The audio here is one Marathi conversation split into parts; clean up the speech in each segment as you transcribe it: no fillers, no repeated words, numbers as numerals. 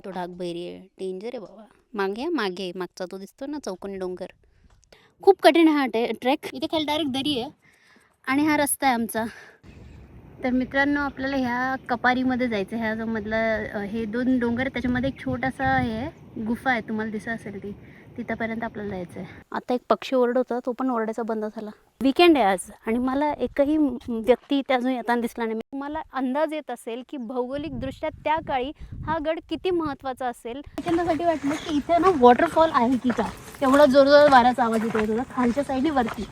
तो ढाकबैरी आहे, डेंजर आहे बाबा. मागे मागे मागचा तो दिसतो ना चौकोनी डोंगर, खूप कठीण आहे हा ट्रेक. इथे खाली डायरेक्ट दरी आहे आणि हा रस्ता आहे आमचा. तर मित्रांनो, आपल्याला ह्या कपारीमध्ये जायचं. ह्या जो मधला हे दोन डोंगर त्याच्यामध्ये एक छोटासा हे आहे, गुफा आहे, तुम्हाला दिसत असेल ती. तिथंपर्यंत आपल्याला जायचं आहे. आता एक पक्षी ओरडत होता, तो पण ओरडायचा बंद झाला. वीकेंड आहे आज आणि मला एकही व्यक्ती इथे अजून येताना दिसला नाही. तुम्हाला अंदाज येत असेल की भौगोलिकदृष्ट्या त्या काळी हा गड किती महत्त्वाचा असेल. सेकंदासाठी वाटलं की इथे ना वॉटरफॉल आहे की काय, तेवढा जोरजोर वाऱ्याचा आवाज येतो तुझा खालच्या साईडने वरती.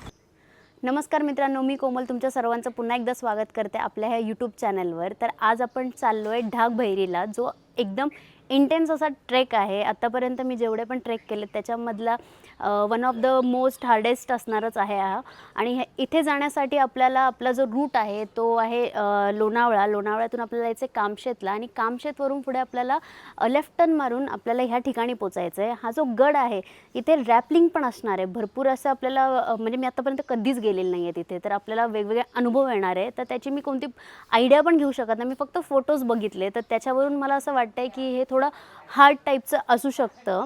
नमस्कार मित्रांनो, मी कोमल तुमच्या सर्वांचं पुन्हा एकदा स्वागत करते आपल्या ह्या यूट्यूब चॅनलवर. तर आज आपण चाललो आहे ढाकबैरीला, जो एकदम इंटेन्स असा ट्रेक आहे. आत्तापर्यंत मी जेवढे पण ट्रेक केले त्याच्यामधला one of the most hardest असणारच आहे हा. आणि इथे जाण्यासाठी आपल्याला आपला जो रूट आहे तो आहे लोणावळा. लोणावळ्यातून आपल्याला जायचं आहे कामशेतला आणि कामशेतवरून पुढे आपल्याला लेफ्ट टर्न मारून आपल्याला ह्या ठिकाणी पोचायचं आहे. हा जो गड आहे इथे रॅपलिंग पण असणार आहे भरपूर असं. आपल्याला म्हणजे मी आत्तापर्यंत कधीच गेलेलं नाही आहे तिथे, तर आपल्याला वेगवेगळे अनुभव येणार आहे. तर त्याची मी कोणती आयडिया पण घेऊ शकत नाही, मी फक्त फोटोज बघितले. तर त्याच्यावरून मला असं वाटतं आहे की हे थोडं हार्ड टाईपचं असू शकतं.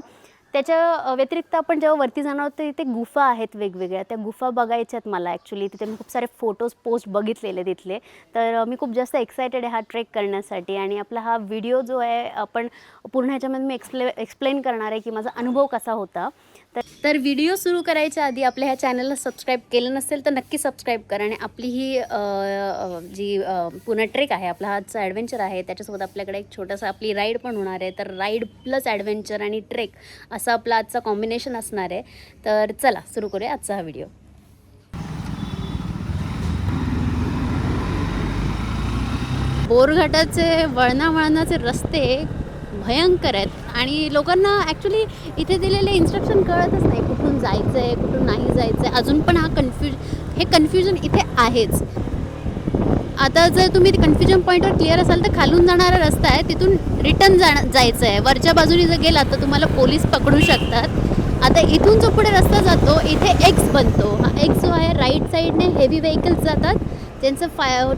त्याच्या व्यतिरिक्त आपण जेव्हा वरती जाणार आहोत तर इथे गुफा आहेत वेगवेगळ्या, त्या गुफा बघायच्या आहेत मला ॲक्च्युली. तिथे मी खूप सारे फोटोज पोस्ट बघितलेले तिथले. तर मी खूप जास्त एक्सायटेड आहे हा ट्रेक करण्यासाठी. आणि आपला हा व्हिडिओ जो आहे आपण पूर्ण ह्याच्यामध्ये मी एक्सप्लेन करणार आहे की माझा अनुभव कसा होता. तर व्हिडिओ सुरू करायच्या आधी आपल्या ह्या चॅनलला सबस्क्राईब केलं नसेल तर नक्की सबस्क्राईब करा. आणि आपली ही जी पूर्ण ट्रेक आहे, आपला हाचा ॲडव्हेंचर आहे, त्याच्यासोबत आपल्याकडे एक छोटासा आपली राईड पण होणार आहे. तर राईड प्लस ॲडव्हेंचर आणि ट्रेक असा आपला आजचा कॉम्बिनेशन असणार आहे. तर चला सुरू करूया आजचा हा व्हिडिओ. बोरघाटाचे वळणावळणाचे रस्ते भयंकर आहेत आणि लोकांना ॲक्च्युली इथे दिलेले इन्स्ट्रक्शन कळतच नाही, कुठून जायचं आहे कुठून नाही जायचं आहे. अजून पण हे कन्फ्युजन इथे आहेच. आता जर तुम्ही कन्फ्युजन पॉईंटवर क्लिअर असाल तर खालून जाणारा रस्ता आहे, तिथून रिटर्न जायचं आहे. वरच्या बाजूने जर गेलात तर तुम्हाला पोलीस पकडू शकतात. आता इथून जो पुढे रस्ता जातो इथे एक्स बनतो. हा एक्स जो आहे राईट साईडने हेवी व्हेकल्स जातात, ज्यांचं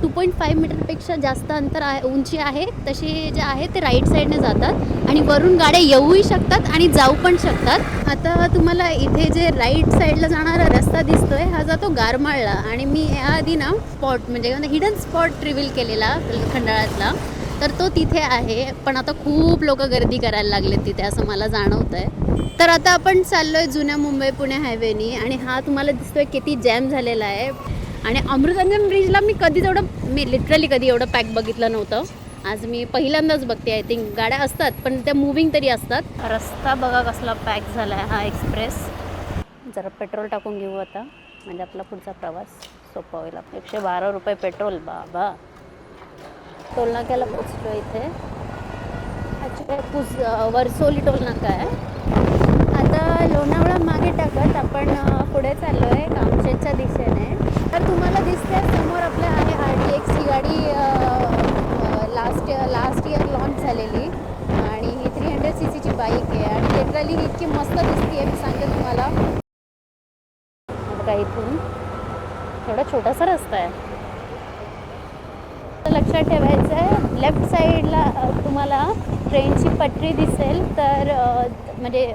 2.5 मीटरपेक्षा जास्त अंतर आहे, उंची आहे, तसे जे आहे ते राईट साईडने जातात. आणि वरून गाड्या येऊही शकतात आणि जाऊ पण शकतात. आता तुम्हाला इथे जे राईट साईडला जाणारा रस्ता दिसतोय हा जातो गारमाळला. आणि मी याआधी ना स्पॉट म्हणजे हिडन स्पॉट रिव्हील केलेला खंडाळ्यातला, तर तो तिथे आहे. पण आता खूप लोक गर्दी करायला लागले तिथे असं मला जाणवतं आहे. तर आता आपण चाललो आहे जुन्या मुंबई पुणे हायवेनी आणि हा तुम्हाला दिसतोय किती जॅम झालेला आहे. आणि अमृतांजन ब्रिजला मी लिटरली कधी एवढं पॅक बघितलं नव्हतं. आज मी पहिल्यांदाच बघते. आय थिंक गाड्या असतात पण त्या मूविंग तरी असतात. रस्ता बघा कसला पॅक झाला आहे हा एक्सप्रेस. जरा पेट्रोल टाकून घेऊ आता, म्हणजे आपला पुढचा प्रवास सोपा होईल. 112 रुपये पेट्रोल बाबा. टोलनाक्याला पोचलो इथे. ॲक्च्युली वरसोली टोलनाका आहे. आता लोणावळा मागे टाकत आपण पुढे चाललो आहे कामशेतच्या दिशेने. तर तुम्हाला दिसते समोर आपल्या आहे RTX ही गाडी लास्ट इयर लॉन्च झालेली. आणि ही 300 cc ची बाईक आहे आणि लिटरली ही इतकी मस्त दिसते आहे, मी सांगते तुम्हाला. बघा इथून थोडा छोटासा रस्ता आहे. लक्षात ठेवायचं आहे लेफ्ट साईडला तुम्हाला ट्रेनची पटरी दिसेल, तर म्हणजे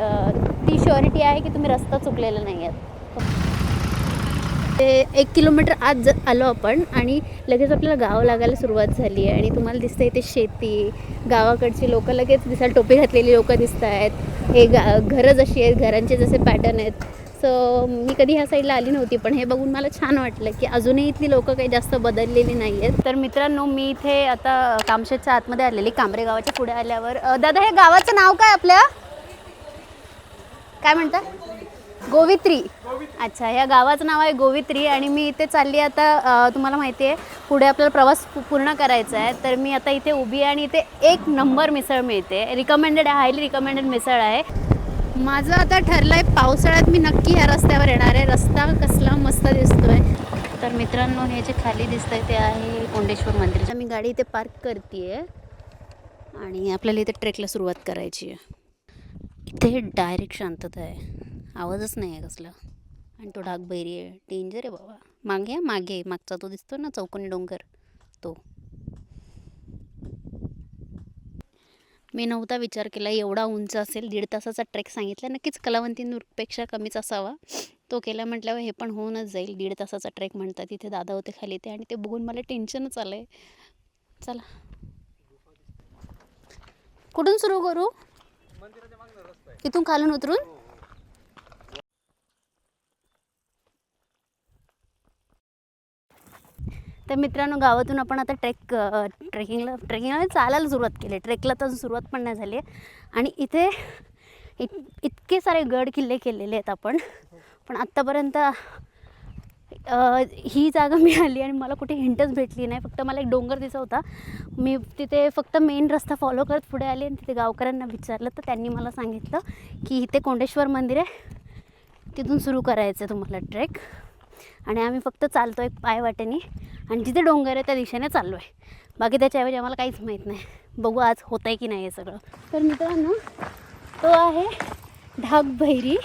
ती श्युरिटी आहे की तुम्ही रस्ता चुकलेला नाही आहेत. ते 1 किलोमीटर आत आलो आपण आणि लगेच आपल्याला गाव लागायला सुरुवात झाली आहे. आणि तुम्हाला दिसतं इथे शेती, गावाकडची लोकं लगेच दिसायला टोपी घातलेली लोकं दिसत आहेत. हे घरं जशी आहेत, घरांचे जसे पॅटर्न आहेत. सो मी कधी ह्या साईडला आली नव्हती, पण हे बघून मला छान वाटलं की अजूनही इथली लोकं काही जास्त बदललेली नाही आहेत. तर मित्रांनो, मी इथे आता कामशेतच्या आतमध्ये आलेली. कांबरे गावाच्या पुढे आल्यावर दादा, हे गावाचं नाव काय आपल्या, काय म्हणता? गोवित्री. अच्छा, ह्या गावाचं नाव आहे गोवित्री. आणि मी इथे चालली आता. तुम्हाला माहिती आहे पुढे आपल्याला प्रवास पूर्ण करायचा आहे. तर मी आता इथे उभी आहे आणि इथे 1 नंबर मिसळ मिळते. रिकमेंडेड आहे, हायली रिकमेंडेड मिसळ आहे. माझं आता ठरलं आहे पावसाळ्यात मी नक्की ह्या रस्त्यावर येणार आहे. रस्ता कसला मस्त दिसतोय. तर मित्रांनो, हे जे खाली दिसतंय ते आहे कोंडेश्वर मंदिर. मी गाडी इथे पार्क करते आहे आणि आपल्याला इथे ट्रेकला सुरुवात करायची आहे. इथे डायरेक्ट शांतता आहे, आवाजच नाही आहे कसला. आणि तो ढाकबैरी आहे, डेंजर आहे बाबा. मागे मागे मागचा तो दिसतो ना चौकोनी डोंगर, तो. मी नव्हता विचार केला एवढा उंच असेल. 1.5 तासाचा ट्रेक सांगितला. नक्कीच कलावंतींपेक्षा कमीच असावा. तो केला म्हटल्यावर हे पण होऊनच जाईल. 1.5 तासाचा ट्रेक म्हणतात. तिथे दादा होते खाली ते, आणि ते बघून मला टेन्शनच आलं आहे. चला, कुठून सुरू करू? इथून खालून उतरून? तर मित्रांनो, गावातून आपण आता ट्रेकिंगला चालायला सुरुवात केली. ट्रेकला तर सुरुवात पण नाही झाली आहे. आणि इथे इतके सारे गड किल्ले केलेले आहेत आपण, पण आत्तापर्यंत ही जागा मिळाली आणि मला कुठे हिंटच भेटली नाही. फक्त मला एक डोंगर दिसत होता. मी तिथे फक्त मेन रस्ता फॉलो करत पुढे आले आणि तिथे गावकऱ्यांना विचारलं, तर त्यांनी मला सांगितलं की इथे कोंडेश्वर मंदिर आहे, तिथून सुरू करायचं तुम्हाला ट्रेक. आणि आम्ही फक्त चालतो आहे पायवाटेने, आणि जिथे डोंगर आहे त्या दिशेने चाललो आहे. बाकी त्याच्याऐवजी आम्हाला काहीच माहीत नाही. बघू आज होतं आहे की नाही हे सगळं. तर मित्रांनो, तो आहे ढाकभैरी.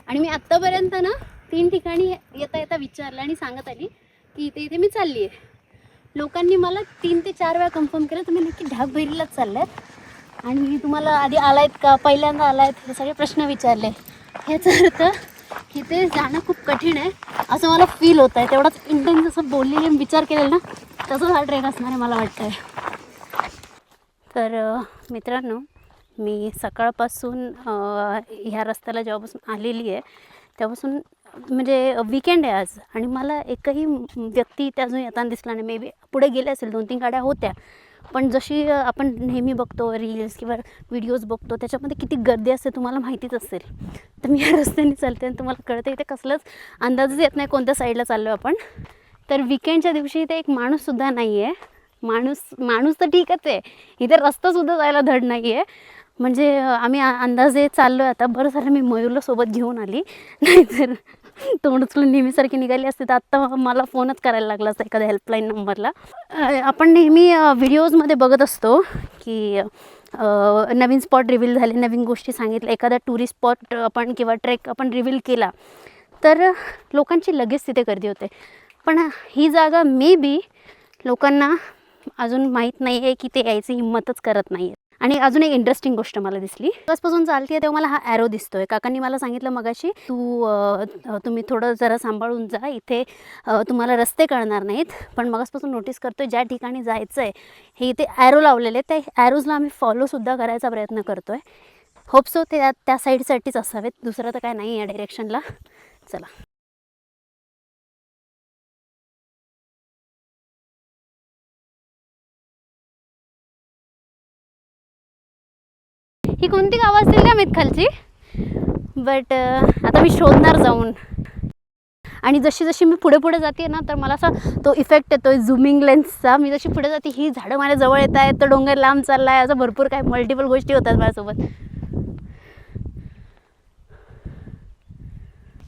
आणि मी आत्तापर्यंत ना 3 ठिकाणी येता येता विचारलं आणि सांगत आली की इथे मी चालली आहे. लोकांनी मला 3 ते 4 वेळा कन्फर्म केलं तुम्ही नक्की ढाकभैरीलाच चालले आहेत, आणि तुम्हाला आधी आलायत का, पहिल्यांदा आलायत, हे सगळे प्रश्न विचारले. ह्याचा अर्थ की ते जाणं खूप कठीण आहे असं मला फील होतं आहे. तेवढाच इंटेन्स असं बोललेले विचार केलेला ना, तसंच हा ट्रेन असणार आहे मला वाटतं आहे. तर मित्रांनो, मी सकाळपासून ह्या रस्त्याला जेव्हापासून आलेली आहे तेव्हापासून, म्हणजे वीकेंड आहे आज, आणि मला एकही व्यक्ती त्या अजून येताना दिसला नाही. मे बी पुढे गेले असेल, 2-3 गाड्या होत्या, पण जशी आपण नेहमी बघतो रील्स किंवा व्हिडिओज बघतो त्याच्यामध्ये किती गर्दी असते तुम्हाला माहितीच असेल. तर मी या रस्त्याने चालते आणि तुम्हाला कळतं इथे कसलंच अंदाजच येत नाही कोणत्या साईडला चाललो आपण. तर वीकेंडच्या दिवशी इथे एक माणूससुद्धा नाही आहे. माणूस तर ठीकच आहे, इथे रस्तासुद्धा जायला धड नाही आहे. म्हणजे आम्ही अंदाजे चाललो आहे आता. बरं झालं मी मयूरला सोबत घेऊन आली, नाहीतर तोंड उचलून नेहमीसारखी निघाली असते तर आत्ता मला फोनच करायला लागला असता एखाद्या हेल्पलाईन नंबरला. आपण नेहमी व्हिडिओजमध्ये बघत असतो की नवीन स्पॉट रिव्हील झाले, नवीन गोष्टी सांगितल्या, एखादा टुरिस्ट स्पॉट आपण किंवा ट्रेक आपण रिव्हील केला तर लोकांची लगेच तिथे गर्दी होते. पण ही जागा मे बी लोकांना अजून माहीत नाही आहे की ते यायची हिंमतच करत नाही आहे. आणि अजून एक इंटरेस्टिंग गोष्ट मला दिसली. आजपासून चालते तेव्हा मला हा ॲरो दिसतोय. काकांनी मला सांगितलं मगाशी, तुम्ही थोडं जरा सांभाळून जा, इथे तुम्हाला रस्ते कळणार नाहीत. पण मगासपासून नोटीस करतोय ज्या ठिकाणी जायचं आहे हे इथे ॲरो लावलेले आहेत, त्या ॲरोजला आम्ही फॉलोसुद्धा करायचा प्रयत्न करतोय. होप सो ते त्या साईडसाठीच असावेत, दुसरं तर काय नाही या डायरेक्शनला. चला, ही कोणती गावं असतील का माहीत खालची, बट आता मी शोधणार जाऊन. आणि जशी जशी मी पुढे पुढे जाते ना तर मला असा तो इफेक्ट येतो आहे झूमिंग लेन्सचा. मी जशी पुढे जाते ही झाडं माझ्या जवळ येत आहेत, तो डोंगर लांब चालला आहे, असं भरपूर काय मल्टिपल गोष्टी होतात माझ्यासोबत.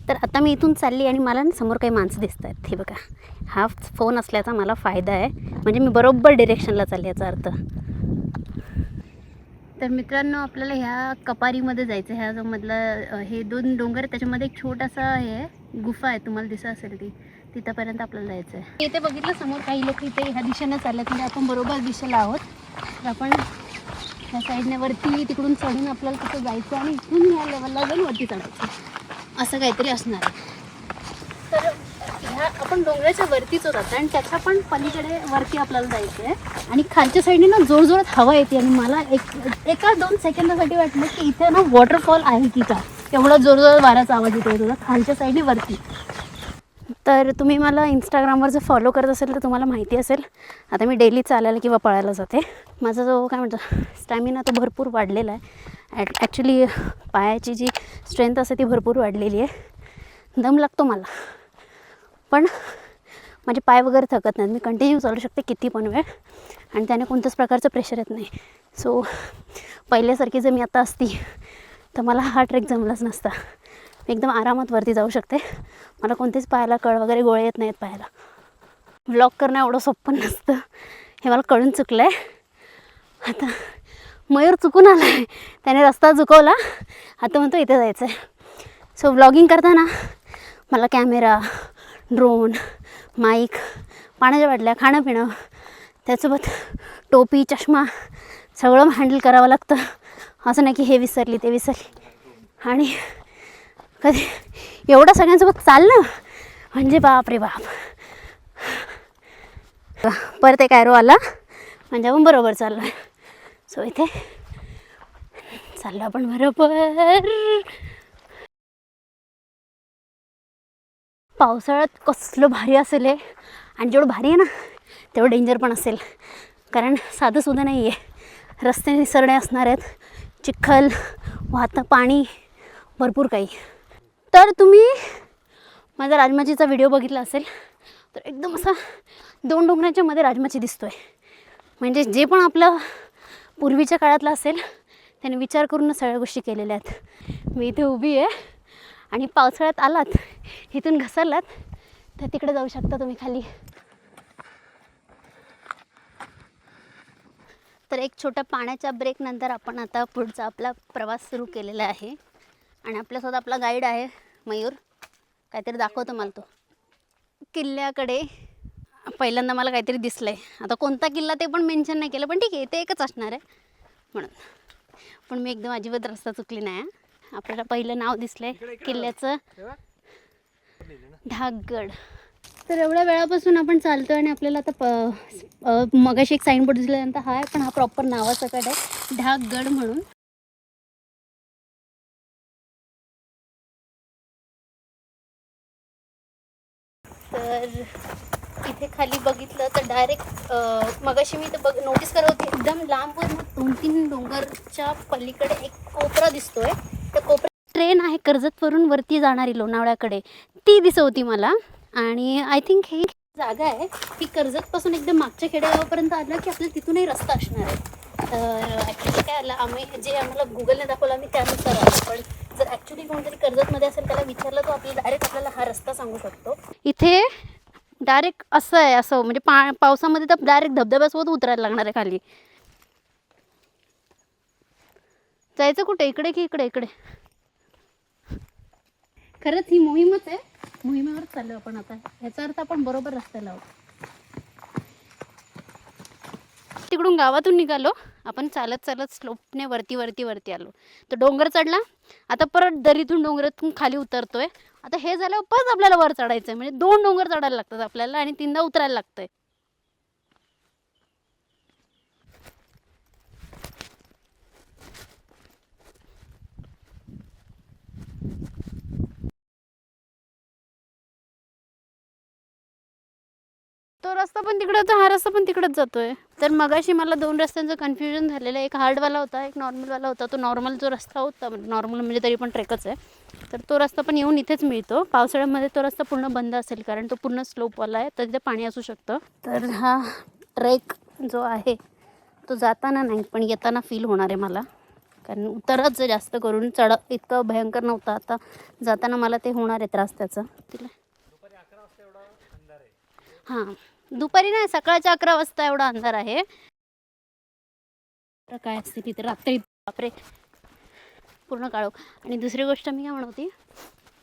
तर आता मी इथून चालली आणि मला समोर काही माणसं दिसत आहेत. हे बघा, हा फोन असल्याचा मला फायदा आहे, म्हणजे मी बरोबर डिरेक्शनला चालली याचा अर्थ. तर मित्रांनो, आपल्याला ह्या कपारीमध्ये जायचं. ह्या जो मधला हे 2 डोंगर आहेत त्याच्यामध्ये एक छोटासा हे गुफा आहे, तुम्हाला दिसत असेल ती, तिथंपर्यंत आपल्याला जायचं आहे. इथे बघितलं समोर काही लोक इथे ह्या दिशेनं चालल्यात, म्हणजे आपण बरोबर दिशेला आहोत. तर आपण ह्या साईडने वरती तिकडून चढून आपल्याला तिथं जायचं आणि इथून ह्या लेवलला जाऊन वरती चढायचं, असं काहीतरी असणार आहे. तर ह्या आपण डोंगराच्या वरतीच होत आणि त्याच्या पण पलीकडे वरती आपल्याला जायचं आहे. आणि खालच्या साईडने ना जोरजोरात हवा येते आणि मला एका 2 सेकंदासाठी वाटलं की इथे ना वॉटरफॉल आहे की का, एवढा जोरजोरात वाऱ्याचा आवाज येतो होता खालच्या साईडने वरती. तर तुम्ही मला इंस्टाग्रामवर जर फॉलो करत असेल तर तुम्हाला माहिती असेल, आता मी डेली चालायला किंवा पळायला जाते. माझा जो काय म्हणतो स्टॅमिना तो भरपूर वाढलेला आहे. ॲक्च्युली पायाची जी स्ट्रेंथ असते ती भरपूर वाढलेली आहे. दम लागतो मला, पण माझे पाय वगैरे थकत नाहीत. मी कंटिन्यू चालू शकते किती पण वेळ, आणि त्याने कोणत्याच प्रकारचं प्रेशर येत नाही. सो पहिल्यासारखी जर मी आता असती तर मला हा ट्रेक जमलाच नसता. मी एकदम आरामात वरती जाऊ शकते. मला कोणतेच पायाला कळ वगैरे गोळे येत नाहीत पायाला. व्लॉग करणं एवढं सोपं नसतं हे मला कळून चुकलं आहे. आता मयूर चुकून आला आहे, त्याने रस्ता चुकवला, आता म्हणतो इथे जायचं आहे. सो व्लॉगिंग करताना मला कॅमेरा, ड्रोन, माईक, पाण्याच्या बाटल्या, खाणं पिणं, त्यासोबत टोपी, चष्मा, सगळं हँडल करावं लागतं. असं नाही की हे विसरली ते विसरली. आणि कधी एवढं सगळ्यांसोबत चाललं म्हणजे बाप रे बाप. परत एक ॲरो आला म्हणजे आपण बरोबर चाललो आहे. सो इथे चाललो आपण बरोबर. पावसाळ्यात कसलं भारी असेल हे. आणि जेवढं भारी आहे ना तेवढं डेंजर पण असेल. कारण साधंसुद्धा नाही आहे. रस्ते निसरडे असणार आहेत, चिखल, वाहतं पाणी, भरपूर काही. तर तुम्ही माझा राजमाचीचा व्हिडिओ बघितला असेल तर एकदम असा 2 डोंगरांच्या मध्ये राजमाची दिसतो आहे. म्हणजे जे पण आपलं पूर्वीच्या काळातलं असेल त्याने विचार करूनच सगळ्या गोष्टी केलेल्या आहेत. मी इथे उभी आहे आणि पावसाळ्यात आलात इथून घसरलात तर तिकडे जाऊ शकता तुम्ही खाली. तर एक छोट्या पाण्याच्या ब्रेक नंतर आपण आता पुढचा आपला प्रवास सुरू केलेला आहे. आणि आपल्यासोबत आपला गाईड आहे मयूर. काहीतरी दाखवतो मला तो. किल्ल्याकडे पहिल्यांदा मला काहीतरी दिसलं आहे. आता कोणता किल्ला ते पण मेन्शन नाही केलं, पण ठीक आहे ते एकच असणार आहे म्हणून. पण मी एकदम अजिबात रस्ता चुकली नाही. आपल्याला पहिलं नाव दिसलं आहे किल्ल्याचं, ढाकगड. तर एवढ्या वेळापासून आपण चालतो आणि आपल्याला आता मगाशी एक साईनबोर्ड दिसल्यानंतर हा आहे, पण हा प्रॉपर नावाचा गड आहे ढाकगड म्हणून. तर इथे खाली बघितलं तर डायरेक्ट मगाशी मी तर नोटीस करत होती एकदम लांबवर 2-3 डोंगरच्या पलीकडे एक कोपरा दिसतोय. त्या कोपऱ्यात ट्रेन आहे कर्जतवरून वरती जाणारी लोणावळ्याकडे, ती दिसत होती मला. आणि आय थिंक ही जागा आहे की कर्जतपासून एकदम मागच्या खेडेगावापर्यंत आलं की आपल्याला तिथूनही रस्ता असणार आहे. तर ॲक्च्युली काय आलं, आम्हाला गुगलने दाखवलं आम्ही त्यानुसार आलो. पण जर ॲक्च्युली कोणतरी कर्जतमध्ये असेल त्याला विचारलं तर आपल्याला हा रस्ता सांगू शकतो. इथे डायरेक्ट असं आहे, असं म्हणजे पावसामध्ये तर डायरेक्ट धबधब्यासोबत उतरायला लागणार आहे खाली. जायचं कुठे, इकडे की इकडे? इकडे खरंच ही मोहीमच आहे. मोहिमेवर चाललो आपण आता. ह्याचा अर्थ आपण बरोबर रस्त्याला आहोत. तिकडून गावातून निघालो आपण, चालत चालत स्लोपने वरती आलो. तर डोंगर चढला, आता परत दरीतून डोंगरातून खाली उतरतोय. आता हे झाल्यावर परत आपल्याला वर चढायचं आहे. म्हणजे 2 डोंगर चढायला लागतात आपल्याला आणि 3दा उतरायला लागतंय. तो रस्ता पण तिकडंच, हा रस्ता पण तिकडंच जातोय. तर मगाशी मला 2 रस्त्यांचं कन्फ्युजन झालेलं आहे. एक हार्डवाला होता, एक नॉर्मलवाला होता. तो नॉर्मल जो रस्ता होता, नॉर्मल म्हणजे तरी पण ट्रेकच आहे, तर तो रस्ता पण येऊन इथेच मिळतो. पावसाळ्यामध्ये तो रस्ता पूर्ण बंद असेल कारण तो पूर्ण स्लोपवाला आहे, तर तिथे पाणी असू शकतं. तर हा ट्रेक जो आहे तो जाताना नाही पण येताना फील होणार आहे मला, कारण उतरच जास्त करून चढ इतकं भयंकर नव्हतं. आता जाताना मला ते होणार आहे त्रास त्याचा. तिला हां, दुपारी नाही, सकाळच्या 11 वाजता एवढा अंधार आहे. तर काय असते तिथे रात्री, बापरे पूर्ण काळोख. आणि दुसरी गोष्ट मी काय म्हणते,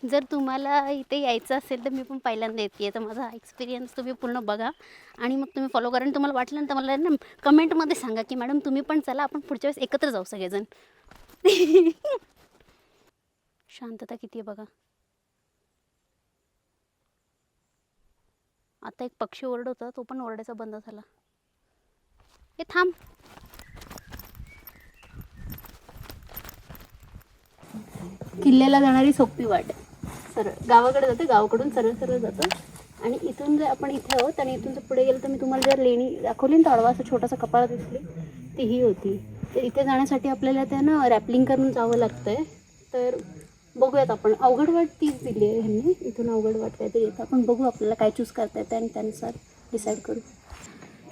जर तुम्हाला इथे यायचं असेल तर मी पण पहिल्यांदा येते, तर माझा एक्सपिरियन्स तुम्ही पूर्ण बघा आणि मग तुम्ही फॉलो करा. आणि तुम्हाला वाटलं ना तर मला ना कमेंटमध्ये सांगा की मॅडम तुम्ही पण चला, आपण पुढच्या वेळेस एकत्र जाऊ सगळेजण. शांतता किती आहे बघा. आता एक पक्षी ओरडत होता, तो पण ओरडायचा बंद झाला. हे थांब. किल्ल्याला जाणारी सोपी वाट सरळ गावाकडे जाते, गावाकडून सरळ जातं. आणि इथून जर आपण इथे आहोत आणि इथून जर पुढे गेलं तर मी तुम्हाला जर लेणी दाखवली ना, ताडवा असं छोटासा कपाळा दिसली ती ही होती. तर इथे जाण्यासाठी आपल्याला त्या ना रॅपलिंग करून जावं लागतं आहे. तर बघूयात आपण, अवघड वाट तीच दिली आहे ह्यांनी, इथून अवघड वाट काहीतरी येतं. आपण बघू आपल्याला काय चूज करता येतं आणि त्यानुसार डिसाईड करू.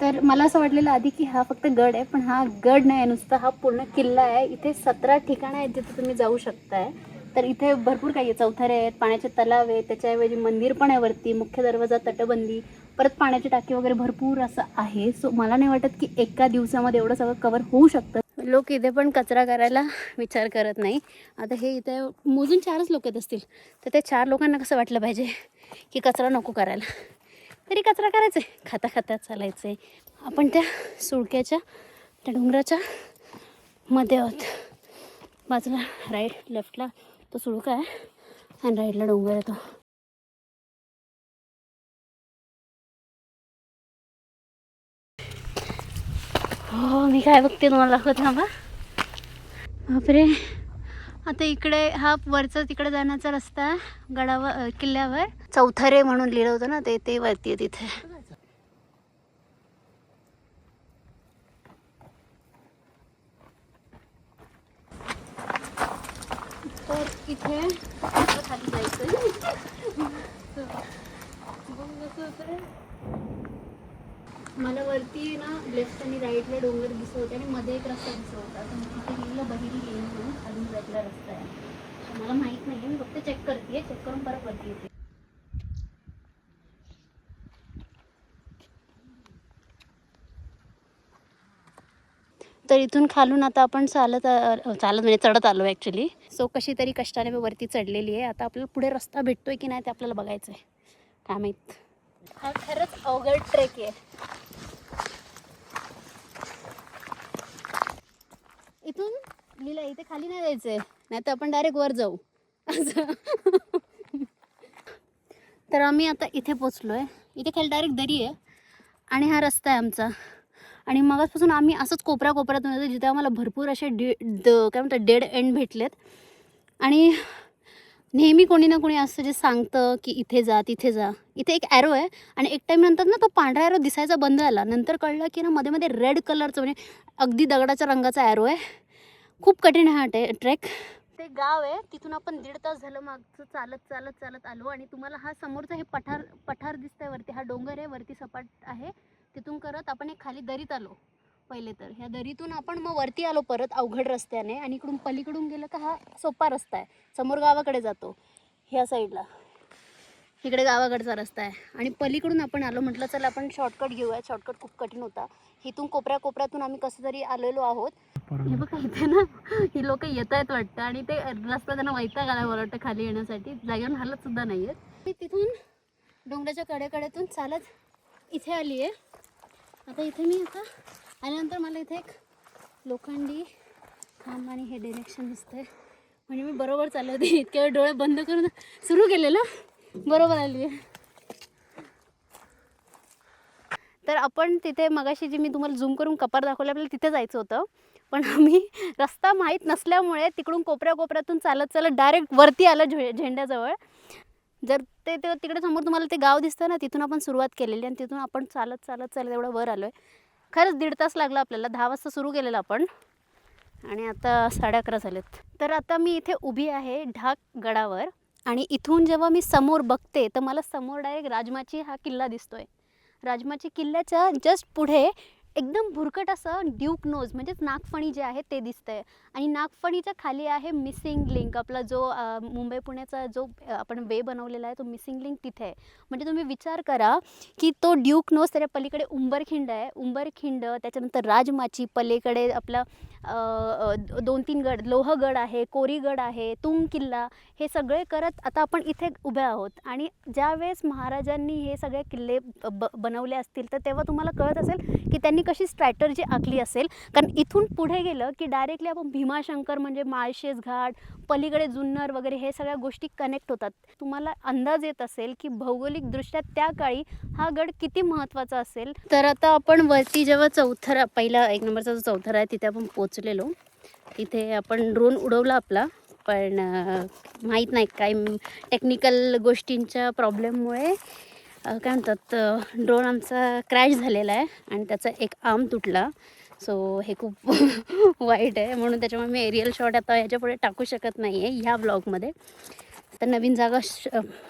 तर मला असं वाटलेलं आधी की हा फक्त गड आहे, पण हा गड नाही आहे नुसता, हा पूर्ण किल्ला आहे. इथे 17 ठिकाणं आहेत जिथे तुम्ही जाऊ शकताय. तर इथे भरपूर काही आहे, चौथरे आहेत, पाण्याचे तलाव आहे, त्याच्याऐवजी मंदिर पण आहे वरती, मुख्य दरवाजा, तटबंदी, परत पाण्याची टाकी वगैरे भरपूर असं आहे. सो मला नाही वाटत की एका दिवसामध्ये एवढं सगळं कवर होऊ शकतं. लोक इथे पण कचरा करायला विचार करत नाही. आता हे इथे मोजून 4च लोक येत असतील, तर त्या 4 लोकांना कसं वाटलं पाहिजे की कचरा नको करायला, तरी कचरा करायचा आहे, खाता खाता चालायचं आहे. आपण त्या सुळक्याच्या त्या डोंगराच्या मध्ये आहोत. बाजूला राईट लेफ्टला तो सुळका आहे आणि राईटला डोंगर येतो. हो मी काय बघते तुम्हाला दाखवत थांबा. बापरे, आता इकडे हा वरचा तिकडे जाण्याचा रस्ता आहे गडावर किल्ल्यावर. चौथरे म्हणून लिहिलं होतं ना ते वरती आहे तिथे. तर इथे खाली जायचं. मला वरती ना लेफ्ट आणि राईटला डोंगर दिसत होते आणि मध्ये एक रस्ता दिसत होता. तर तिथे गेलेला बहिरी गेली म्हणून खाली जायला रस्ता आहे. मला माहीत नाही, मी फक्त चेक करते, चेक करून परत वरती येते. तर इथून खालून आता आपण चालत म्हणजे चढत आलो ॲक्च्युली. सो कशी तरी कष्टाने मी वरती चढलेली आहे. आता आपल्याला पुढे रस्ता भेटतोय की नाही ते आपल्याला बघायचं आहे. काय माहीत. हा खरंच अवघड ट्रेक आहे. इथून लिहिलं इथे खाली नाही जायचं आहे, नाही तर आपण डायरेक्ट वर जाऊ असं. तर आम्ही आता इथे पोचलो आहे. इथे खाली डायरेक्ट दरी आहे आणि हा रस्ता आहे आमचा. आणि मगाचपासून आम्ही असंच कोपऱ्यातून येतो जिथे आम्हाला भरपूर असे काय म्हणतात डेड एंड भेटलेत. आणि नेहमी कोणी ना कोणी असं जे सांगतं की इथे जा तिथे जा. इथे एक ॲरो आहे आणि एक टाईम नंतर ना तो पांढरा ॲरो दिसायचा बंद झाला. नंतर कळलं की ना मध्ये मध्ये रेड कलरचं म्हणजे अगदी दगडाच्या रंगाचा ॲरो आहे. खूप कठीण आहे हा ट्रेक. ते गाव आहे तिथून आपण 1.5 तास झालं मागचं चालत आलो. आणि तुम्हाला हा समोरचा हे पठार दिसतंय वरती. हा डोंगर आहे वरती सपाट आहे. तिथून करत आपण एक खाली दरीत आलो पहिले. तर ह्या दरीतून आपण मग वरती आलो परत अवघड रस्त्याने. आणि इकडून पलीकडून गेलं का हा सोपा रस्ता आहे. समोर गावाकडे जातो ह्या साईडला. इकडे गावाकडचा रस्ता आहे. आणि पलीकडून आपण आलो. म्हटलं चला आपण शॉर्टकट घेऊया. शॉर्टकट खूप कठीण होता. इथून कोपऱ्यातून आम्ही कसं तरी आलेलो आहोत. हे बघा इथे ना ही लोक येत आहेत वाटतं. आणि ते रस्ता त्यांना वैताग आला मला वाटतं खाली येण्यासाठी. जागेवर हलत सुद्धा नाही आहेत. मी तिथून डोंगराच्या कडेतून चालत इथे आली आहे. आता इथे मी आता आल्यानंतर मला इथे एक लोखंडी खांब आणि हे डिरेक्शन दिसतंय. म्हणजे मी बरोबर चालले होते. इतक्या वेळ डोळे बंद करून सुरू केलेलं बरोबर आली आहे. तर आपण तिथे मगाशी जी मी तुम्हाला झूम करून कपार दाखवले आपल्याला तिथे जायचं होतं. पण आम्ही रस्ता माहीत नसल्यामुळे तिकडून कोपऱ्यातून चालत डायरेक्ट वरती आलं झेंड्याजवळ. जर ते तिकडे समोर तुम्हाला ते गाव दिसतं ना तिथून आपण सुरुवात केलेली. आणि तिथून आपण चालत एवढं वर आलो आहे. खरंच 1.5 तास लागला आपल्याला. 10 वाजता सुरू केलेलं आपण आणि आता 11:30 झालेत. तर आता मी इथे उभी आहे ढाक गडावर. आणि इथून जेव्हा मी समोर बघते तर मला समोर डायरेक्ट राजमाची हा किल्ला दिसतोय. राजमाची किल्ल्याच्या जस्ट पुढे एकदम भुरकट असं ड्यूक नोज म्हणजेच नागफणी जे आहे ते दिसतंय. आणि नागफणीच्या खाली आहे मिसिंग लिंक. आपला जो मुंबई पुण्याचा जो आपण वे बनवलेला आहे तो मिसिंग लिंक तिथे आहे. म्हणजे तुम्ही विचार करा की तो ड्यूक नोज त्याच्या पलीकडे उंबरखिंड आहे. उंबरखिंड त्याच्यानंतर राजमाची पलीकडे आपला 2-3 गड लोहगड आहे, कोरीगड आहे, तुंग किल्ला. हे सगळे करत आता आपण इथे उभे आहोत. आणि ज्यावेळेस महाराजांनी हे सगळे किल्ले बनवले असतील तर तेव्हा तुम्हाला कळत असेल की त्यांनी कशी स्ट्रॅटर्जी आखली असेल. कारण इथून पुढे गेलं की डायरेक्टली आपण भीमाशंकर म्हणजे माळशेज घाट पलीकडे जुन्नर वगैरे हे सगळ्या गोष्टी कनेक्ट होतात. तुम्हाला अंदाज येत असेल की भौगोलिकदृष्ट्या त्या काळी हा गड किती महत्त्वाचा असेल. तर आता आपण वरती जेव्हा चौथरा पहिला 1 नंबरचा जो चौथरा आहे तिथे आपण पोचलेलो. तिथे आपण ड्रोन उडवला आपला. पण माहीत नाही काय टेक्निकल गोष्टींच्या प्रॉब्लेममुळे काय म्हणतात ड्रोन आमचा क्रॅश झालेला आहे. आणि त्याचा एक आर्म तुटला. सो हे खूप वाईट आहे. म्हणून त्याच्यामुळे मी एरियल शॉट आता ह्याच्यापुढे टाकू शकत नाही आहे ह्या ब्लॉगमध्ये. तर नवीन जागा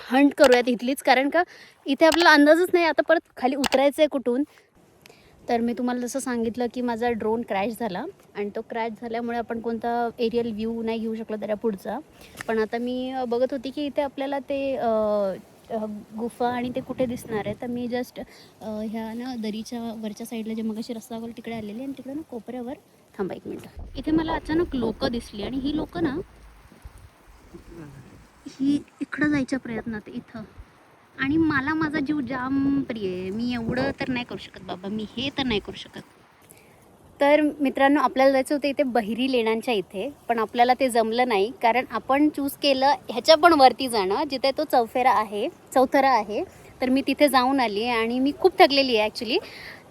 हंट करूयात इथलीच. कारण का इथे आपल्याला अंदाजच नाही आता परत खाली उतरायचं आहे कुठून. तर मी तुम्हाला जसं सांगितलं की माझा ड्रोन क्रॅश झाला. आणि तो क्रॅश झाल्यामुळे आपण कोणता एरियल व्ह्यू नाही घेऊ शकलो त्याच्या पुढचा. पण आता मी बघत होती की इथे आपल्याला ते गुफा आणि ते कुठे दिसणार आहे. तर मी जस्ट ह्या ना दरीच्या वरच्या साईडला जे मगाशी रस्ता वगैरे तिकडे आलेली. आणि तिकडे ना कोपऱ्यावर थांबा 1 मिनटं. इथे मला अचानक लोक दिसली. आणि ही लोक ना ही इकडं जायच्या प्रयत्नात इथं. आणि मला माझा जीव जाम प्रिय आहे. मी एवढं तर नाही करू शकत बाबा. मी हे तर नाही करू शकत. तर मित्रांनो, आपल्याला जायचं होतं इथे बहिरी लेण्यांच्या इथे, पण आपल्याला ते जमलं नाही कारण आपण चूज केलं ह्याच्या पण वरती जाणं, जिथे तो चौथरा आहे. तर मी तिथे जाऊन आली आहे आणि मी खूप थकलेली आहे ॲक्च्युली.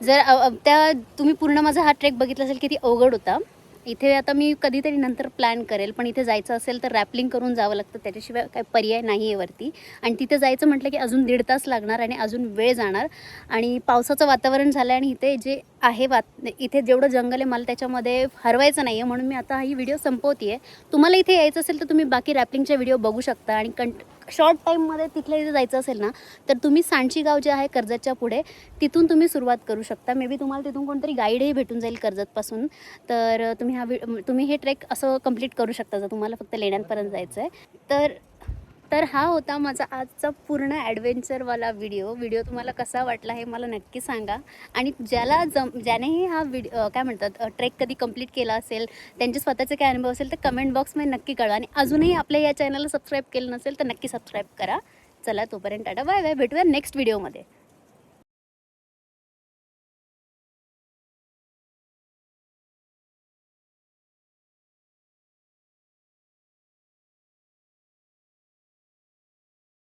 जर तुम्ही पूर्ण माझा हा ट्रेक बघितला असेल किती अवघड होता. इथे आता मी कधीतरी नंतर प्लॅन करेल, पण इथे जायचं असेल तर रॅपलिंग करून जावं लागतं, त्याच्याशिवाय काही पर्याय नाही आहे वरती. आणि तिथे जायचं म्हटलं की अजून 1.5 तास लागणार आणि अजून वेळ जाणार. आणि पावसाचं वातावरण झालं आहे आणि इथे जे आहे इथे जेवढं जंगल आहे मला त्याच्यामध्ये हरवायचं नाही आहे, म्हणून मी आता ही व्हिडिओ संपवते आहे. तुम्हाला इथे यायचं असेल तर तुम्ही बाकी रॅपलिंगच्या व्हिडिओ बघू शकता. आणि शॉर्ट टाईममध्ये तिथल्या इथे जायचं असेल ना, तर तुम्ही सांची गाव जे आहे कर्जतच्या पुढे, तिथून तुम्ही सुरुवात करू शकता. मे बी तुम्हाला तिथून कोणतरी गाईडही भेटून जाईल कर्जतपासून. तर तुम्ही हे ट्रेक असं कंप्लीट करू शकता जर तुम्हाला फक्त लेण्यांपर्यंत जायचं आहे. तर हा होता माझा आजचा पूर्ण ॲडव्हेंचरवाला व्हिडिओ तुम्हाला कसा वाटला हे मला नक्की सांगा. आणि ज्यानेही हा काय म्हणतात ट्रेक कधी कंप्लीट केला असेल, त्यांचे स्वतःचे काय अनुभव असेल तर कमेंट बॉक्समध्ये नक्की कळवा. आणि अजूनही आपल्या या चॅनलला सबस्क्राईब केलं नसेल तर नक्की सबस्क्राईब करा. चला, तोपर्यंत टाटा, बाय बाय, भेटूया नेक्स्ट व्हिडिओमध्ये.